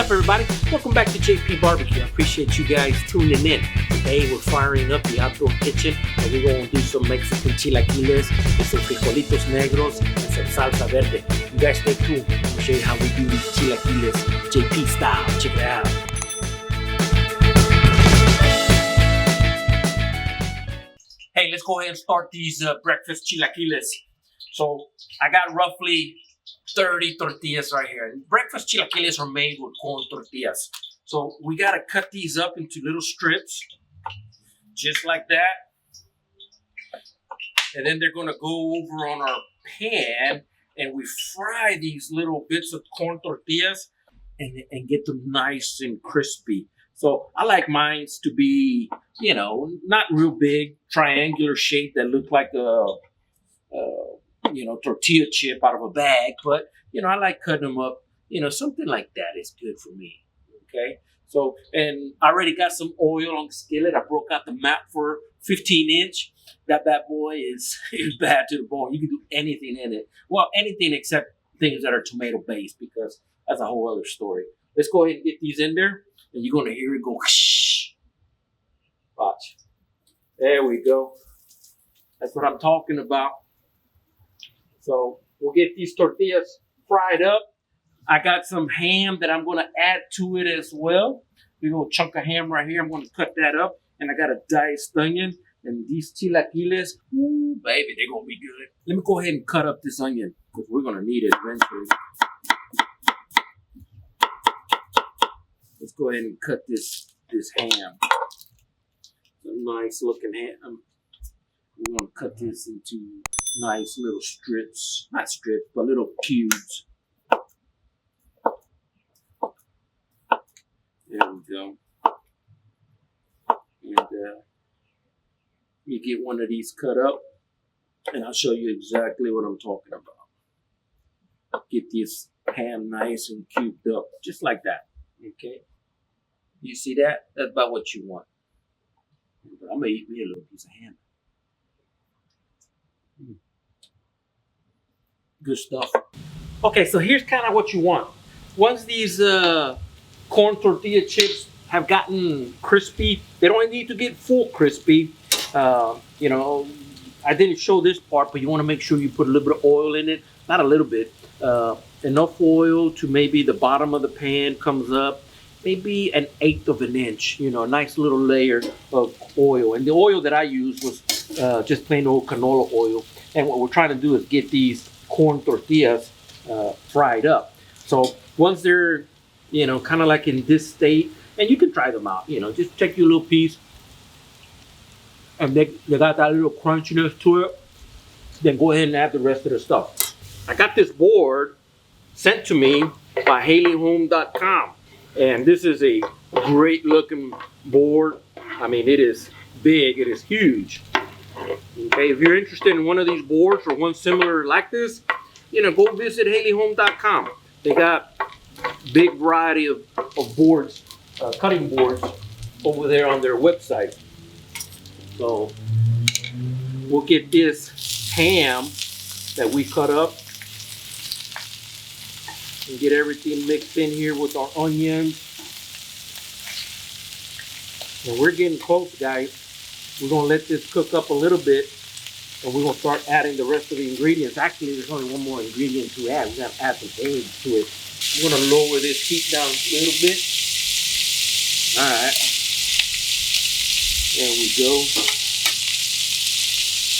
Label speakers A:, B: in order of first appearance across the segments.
A: up, everybody? Welcome back to J.P.BBQ. I appreciate you guys tuning in. Today we're firing up the outdoor kitchen and we're going to do some Mexican Chilaquiles with some frijolitos negros and some salsa verde. You guys stay tuned. I'll show you how we do these chilaquiles JP style. Check it out. Hey, let's go ahead and start these breakfast chilaquiles. So I got roughly 30 tortillas right here. Breakfast chilaquiles are made with corn tortillas. So we gotta cut these up into little strips, just like that. And then they're gonna go over on our pan and we fry these little bits of corn tortillas and get them nice and crispy. So I like mine to be, you know, not real big, triangular shape that look like a tortilla chip out of a bag, but, I like cutting them up, something like that is good for me, okay? So, and I already got some oil on the skillet. I broke out the mat for 15-inch. That bad boy is bad to the bone. You can do anything in it. Well, anything except things that are tomato-based, because that's a whole other story. Let's go ahead and get these in there, and you're going to hear it go whoosh. Watch. There we go. That's what I'm talking about. So we'll get these tortillas fried up. I got some ham that I'm going to add to it as well. A little chunk of ham right here. I'm going to cut that up. And I got a diced onion. And these chilaquiles, ooh, baby, they're going to be good. Let me go ahead and cut up this onion because we're going to need it eventually. Let's go ahead and cut this ham. It's a nice looking ham. We're going to cut this into nice little strips. Not strips, but little cubes. There we go. And you get one of these cut up, and I'll show you exactly what I'm talking about. Get this ham nice and cubed up, just like that. Okay? You see that? That's about what you want. But I'm going to eat me a little piece of ham. Good stuff. Okay, so here's kind of what you want. Once these corn tortilla chips have gotten crispy, they don't need to get full crispy. I didn't show this part, but you want to make sure you put a little bit of oil in it. Not a little bit. Enough oil to maybe the bottom of the pan comes up. Maybe 1/8 of an inch. A nice little layer of oil. And the oil that I used was just plain old canola oil. And what we're trying to do is get these corn tortillas fried up. So once they're, kind of like in this state, and you can try them out, just take your little piece and they got that little crunchiness to it, then go ahead and add the rest of the stuff. I got this board sent to me by fhnDR.com, and this is a great looking board. I mean, it is big, it is huge. Okay, if you're interested in one of these boards or one similar like this, go visit fhnDR.com. They got big variety of boards, cutting boards over there on their website. So we'll get this ham that we cut up and get everything mixed in here with our onions. And we're getting close, guys. We're going to let this cook up a little bit, and we're going to start adding the rest of the ingredients. Actually, there's only one more ingredient to add. We're going to add some eggs to it. I'm going to lower this heat down a little bit. All right. There we go.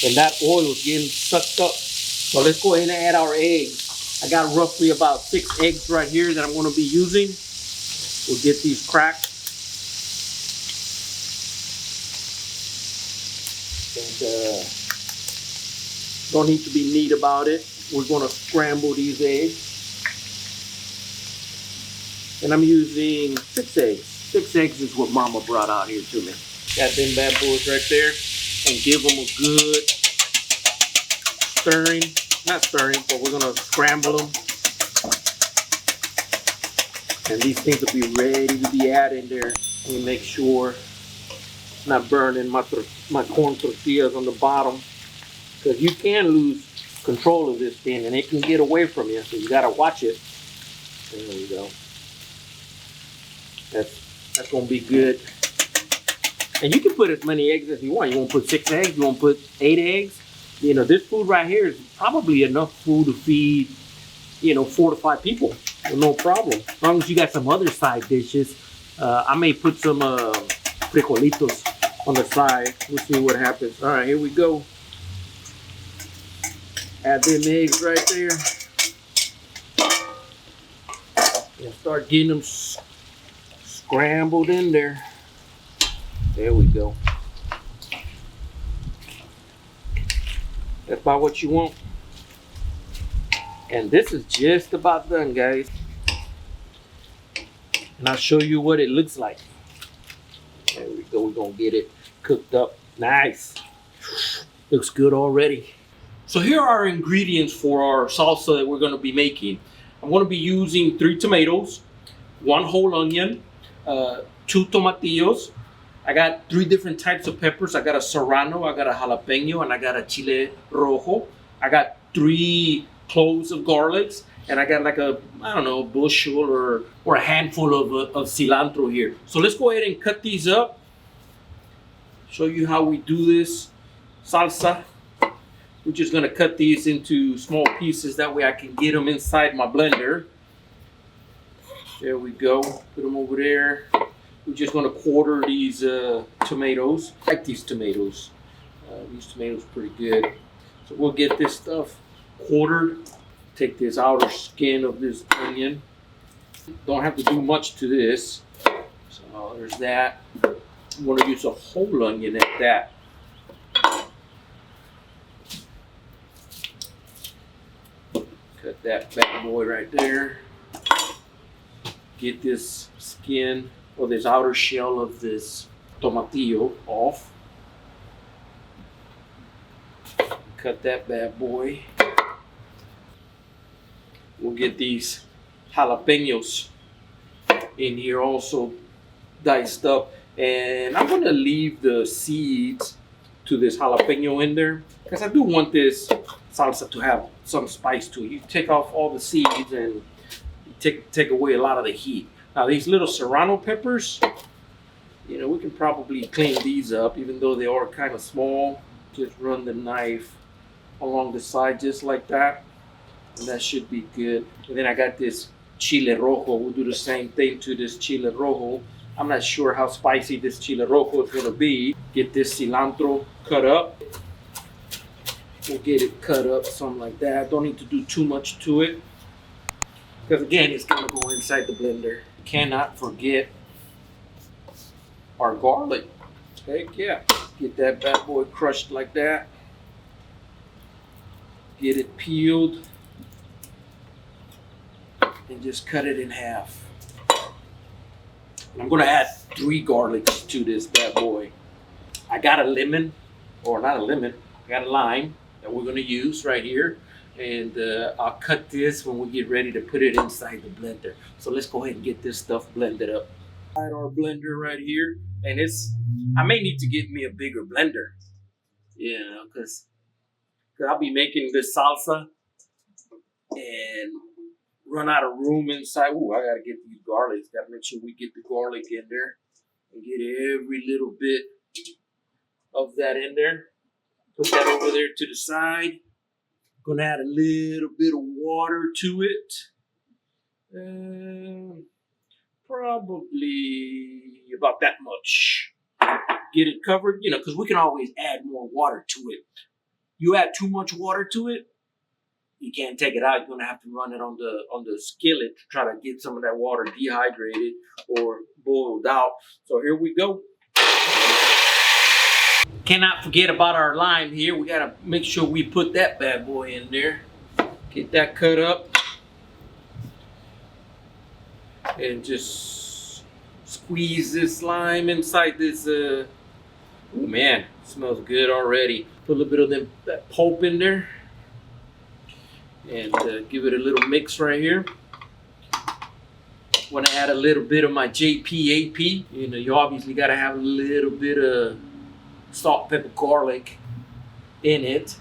A: And that oil is getting sucked up. So let's go ahead and add our eggs. I got roughly about 6 eggs right here that I'm going to be using. We'll get these cracked. And don't need to be neat about it. We're going to scramble these eggs. And I'm using 6 eggs. 6 eggs is what Mama brought out here to me. Got them bad boys right there. And give them a good stirring. Not stirring, but we're going to scramble them. And these things will be ready to be added in there. Let me make sure not burning my corn tortillas on the bottom, because you can lose control of this thing and it can get away from you, so you got to watch it. There we go. That's gonna be good. And you can put as many eggs as you want. You want to put 6 eggs, you want to put 8 eggs. You know, this food right here is probably enough food to feed, 4 to 5 people. No problem. As long as you got some other side dishes. I may put some frijolitos on the side. We'll see what happens. All right, here we go. Add them eggs right there. And start getting them scrambled in there. There we go. That's about what you want. And this is just about done, guys. And I'll show you what it looks like. There we go. We're gonna get it cooked up. Nice. Looks good already. So here are our ingredients for our salsa that we're gonna be making. I'm gonna be using 3 tomatoes, 1 whole onion, 2 tomatillos. I got 3 different types of peppers. I got a serrano, I got a jalapeno, and I got a chile rojo. I got 3 cloves of garlics, and I got like a bushel or a handful of cilantro here. So let's go ahead and cut these up. Show you how we do this salsa. We're just gonna cut these into small pieces. That way I can get them inside my blender. There we go. Put them over there. We're just gonna quarter these tomatoes. I like these tomatoes. These tomatoes are pretty good. So we'll get this stuff quartered. Take this outer skin of this onion. Don't have to do much to this. So there's that. I'm gonna use a whole onion at that. Cut that bad boy right there. Get this skin or this outer shell of this tomatillo off. Cut that bad boy. We'll get these jalapenos in here also diced up. And I'm gonna leave the seeds to this jalapeno in there because I do want this salsa to have some spice to it. You take off all the seeds and take away a lot of the heat. Now these little serrano peppers, we can probably clean these up even though they are kind of small. Just run the knife along the side just like that. And that should be good. And then I got this chile rojo. We'll do the same thing to this chile rojo. I'm not sure how spicy this chile rojo is gonna be. Get this cilantro cut up. We'll get it cut up, something like that. Don't need to do too much to it. Because again, it's gonna go inside the blender. Cannot forget our garlic. Heck yeah. Get that bad boy crushed like that. Get it peeled. And just cut it in half. And I'm gonna add 3 garlics to this bad boy. I got a lemon, or not a lemon, I got a lime that we're gonna use right here. And I'll cut this when we get ready to put it inside the blender. So let's go ahead and get this stuff blended up. Our blender right here. And I may need to get me a bigger blender. Because I'll be making this salsa and run out of room inside. Ooh, I gotta get these garlics. Gotta make sure we get the garlic in there and get every little bit of that in there. Put that over there to the side. Gonna add a little bit of water to it. Probably about that much. Get it covered, because we can always add more water to it. You add too much water to it, you can't take it out. You're gonna have to run it on the skillet to try to get some of that water dehydrated or boiled out. So here we go. Cannot forget about our lime here. We gotta make sure we put that bad boy in there. Get that cut up. And just squeeze this lime inside this. Oh man, it smells good already. Put a little bit of that pulp in there. And give it a little mix right here. Want to add a little bit of my J.P.BBQ. You obviously got to have a little bit of salt, pepper, garlic in it.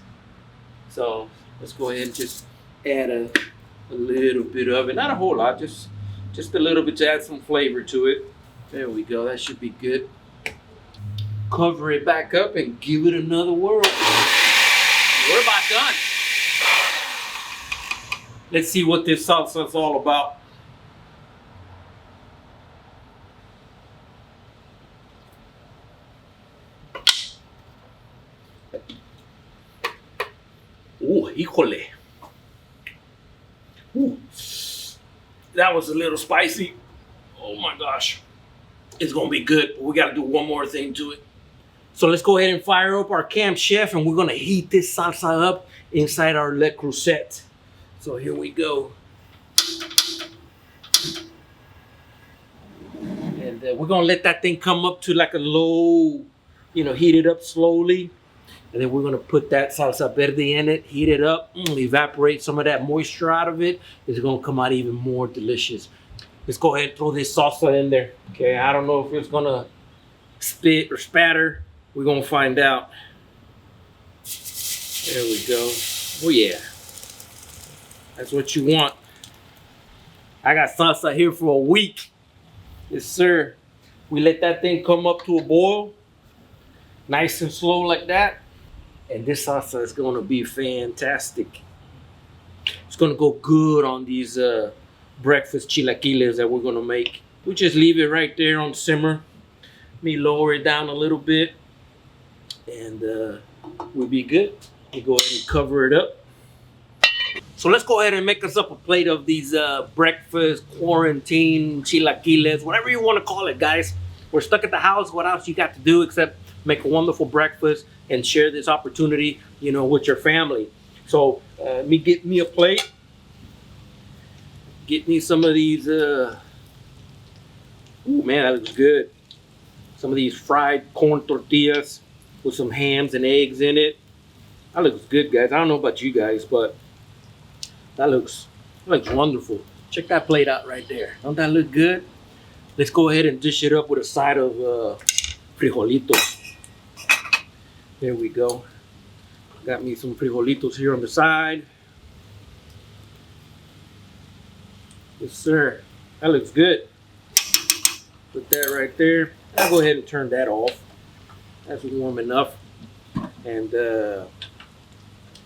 A: So let's go ahead and just add a little bit of it. Not a whole lot, just a little bit to add some flavor to it. There we go. That should be good. Cover it back up and give it another whirl. We're about done. Let's see what this salsa is all about. Ooh, híjole. Ooh. That was a little spicy. Oh my gosh. It's gonna be good, but we gotta do one more thing to it. So let's go ahead and fire up our Camp Chef, and we're gonna heat this salsa up inside our Le Creuset. So here we go. And we're gonna let that thing come up to like a low, heat it up slowly. And then we're gonna put that salsa verde in it, heat it up, evaporate some of that moisture out of it. It's gonna come out even more delicious. Let's go ahead and throw this salsa in there. Okay, I don't know if it's gonna spit or spatter. We're gonna find out. There we go. Oh yeah. That's what you want. I got salsa here for a week. Yes, sir. We let that thing come up to a boil. Nice and slow like that. And this salsa is gonna be fantastic. It's gonna go good on these breakfast chilaquiles that we're gonna make. We just leave it right there on simmer. Let me lower it down a little bit, and we'll be good. We go ahead and cover it up. So let's go ahead and make us up a plate of these breakfast quarantine chilaquiles, whatever you want to call it, guys. We're stuck at the house. What else you got to do except make a wonderful breakfast and share this opportunity, with your family. So me get me a plate. Get me some of these. Ooh, man, that looks good. Some of these fried corn tortillas with some hams and eggs in it. That looks good, guys. I don't know about you guys, but that looks wonderful. Check that plate out right there. Don't that look good? Let's go ahead and dish it up with a side of frijolitos. There we go. Got me some frijolitos here on the side. Yes, sir. That looks good. Put that right there. I'll go ahead and turn that off. That's warm enough. And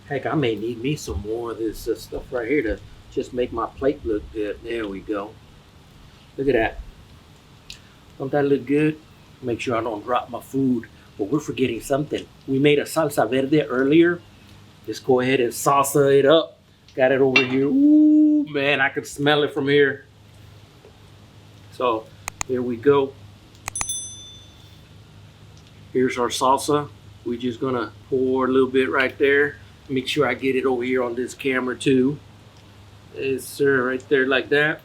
A: heck, I may need me some more of this stuff right here to just make my plate look good. There we go. Look at that. Don't that look good? Make sure I don't drop my food. But we're forgetting something. We made a salsa verde earlier. Let's go ahead and salsa it up. Got it over here. Ooh, man, I can smell it from here. So, here we go. Here's our salsa. We're just gonna pour a little bit right there. Make sure I get it over here on this camera too. Yes, sir, right there like that.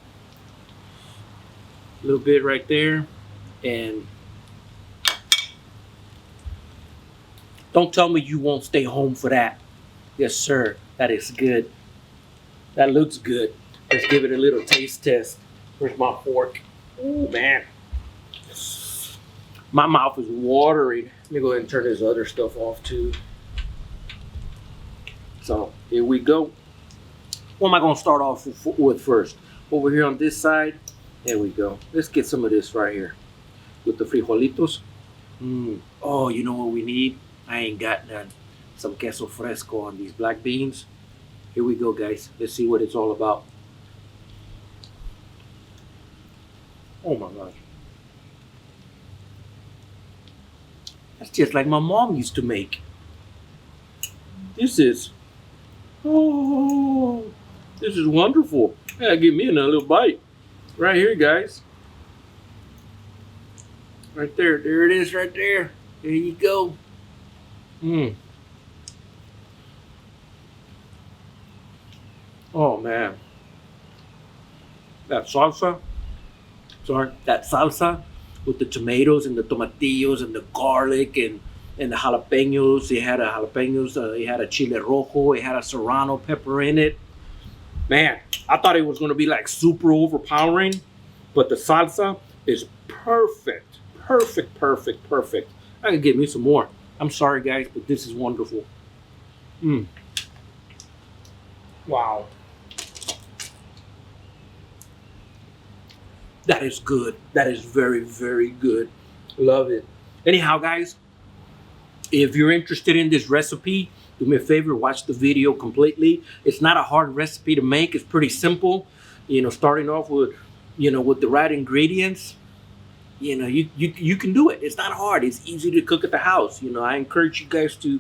A: A little bit right there. And don't tell me you won't stay home for that. Yes, sir. That is good. That looks good. Let's give it a little taste test. Where's my fork? Oh, man. My mouth is watering. Let me go ahead and turn this other stuff off too. So here we go. What am I going to start off with first? Over here on this side. There we go. Let's get some of this right here with the frijolitos. Oh, you know what we need? I ain't got none. Some queso fresco on these black beans. Here we go, guys. Let's see what it's all about. Oh my gosh. That's just like my mom used to make. This is wonderful. Yeah, give me another little bite. Right here, guys. Right there. There it is right there. There you go. Oh man. That salsa with the tomatoes and the tomatillos and the garlic and the jalapenos. They had a chile rojo, it had a serrano pepper in it. Man, I thought it was gonna be like super overpowering, but the salsa is perfect. Perfect. I can get me some more. I'm sorry guys, but this is wonderful. Wow. That is good. That is very, very good. Love it. Anyhow, guys, if you're interested in this recipe, do me a favor, watch the video completely. It's not a hard recipe to make. It's pretty simple. Starting off with, with the right ingredients, you can do it. It's not hard. It's easy to cook at the house. I encourage you guys to,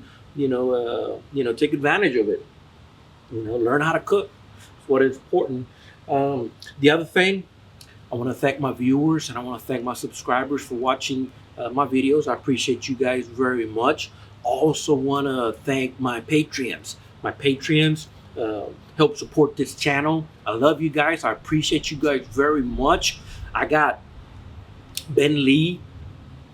A: take advantage of it. Learn how to cook. It's what is important. The other thing, I want to thank my viewers and I want to thank my subscribers for watching my videos. I appreciate you guys very much. Also want to thank my Patreons. My Patreons help support this channel. I love you guys. I appreciate you guys very much. I got Ben Lee,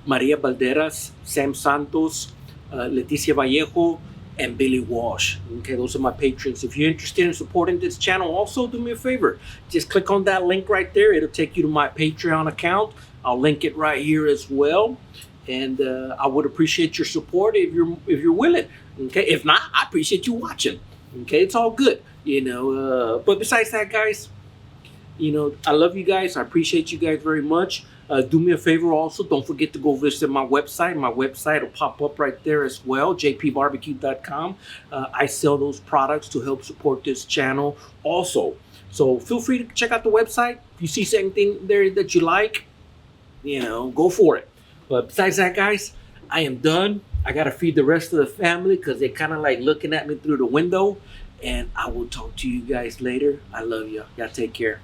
A: Maria Balderas, Sam Santos, Leticia Vallejo, and Billy Walsh. Okay, those are my patrons. If you're interested in supporting this channel, also do me a favor. Just click on that link right there. It'll take you to my Patreon account. I'll link it right here as well. And I would appreciate your support if you're willing. Okay, if not, I appreciate you watching. Okay, it's all good. But besides that, guys, I love you guys. I appreciate you guys very much. Do me a favor also, don't forget to go visit my website. My website will pop up right there as well, jpbbq.com. I sell those products to help support this channel also. So feel free to check out the website. If you see something there that you like, go for it. But besides that, guys, I am done. I got to feed the rest of the family because they're kind of like looking at me through the window. And I will talk to you guys later. I love you. Y'all take care.